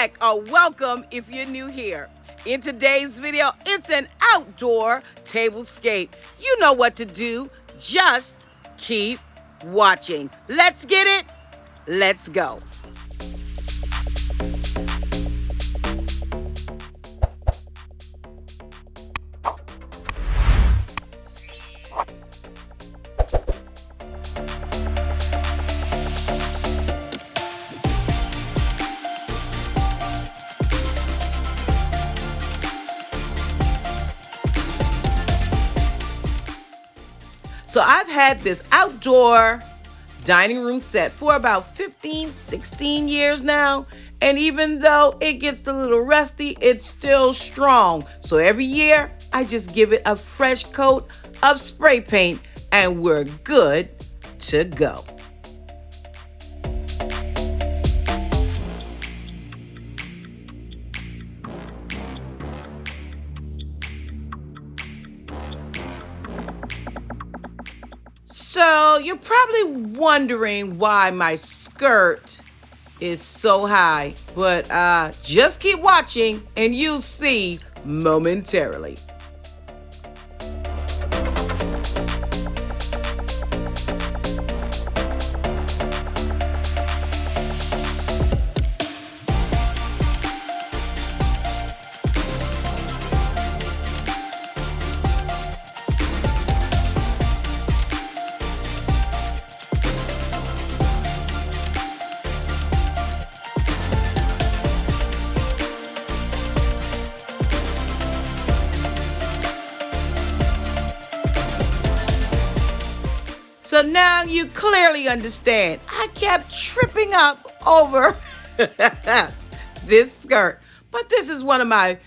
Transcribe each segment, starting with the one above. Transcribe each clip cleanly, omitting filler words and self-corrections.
back or welcome if you're new here. In today's video, it's an outdoor tablescape. You know what to do. Just keep watching. Let's get it. Let's go. So I've had this outdoor dining room set for about 15, 16 years now. And even though it gets a little rusty, it's still strong. So every year, I just give it a fresh coat of spray paint and we're good to go. So you're probably wondering why my skirt is so high, but just keep watching and you'll see momentarily. So now you clearly understand. I kept tripping up over this skirt. But this is one of my,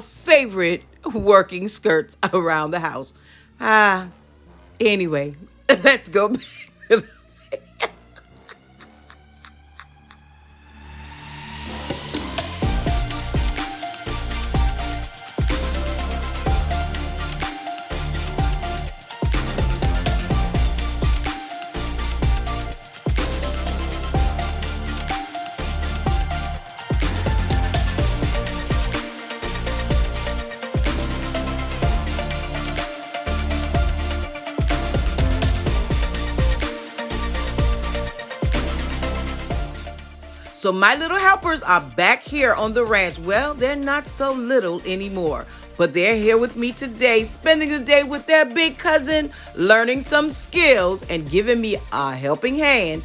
favorite working skirts around the house. Anyway, let's go back to the So my little helpers are back here on the ranch. Well, they're not so little anymore, but they're here with me today, spending the day with their big cousin, learning some skills and giving me a helping hand.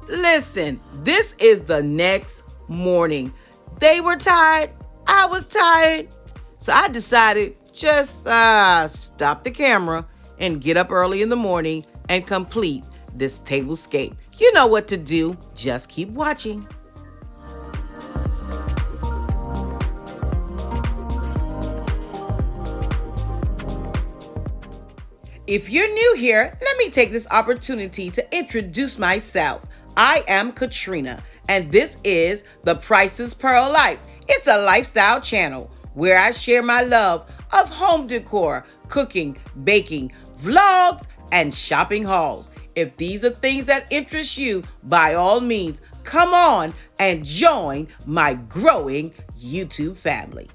Listen, this is the next morning. They were tired. I was tired. So I decided just stop the camera and get up early in the morning and complete this tablescape. You know what to do. Just keep watching. If you're new here, let me take this opportunity to introduce myself. I am Katrina, and this is the Priceless Pearl Life. It's a lifestyle channel where I share my love of home decor, cooking, baking, vlogs, and shopping hauls. If these are things that interest you, by all means, come on and join my growing YouTube family.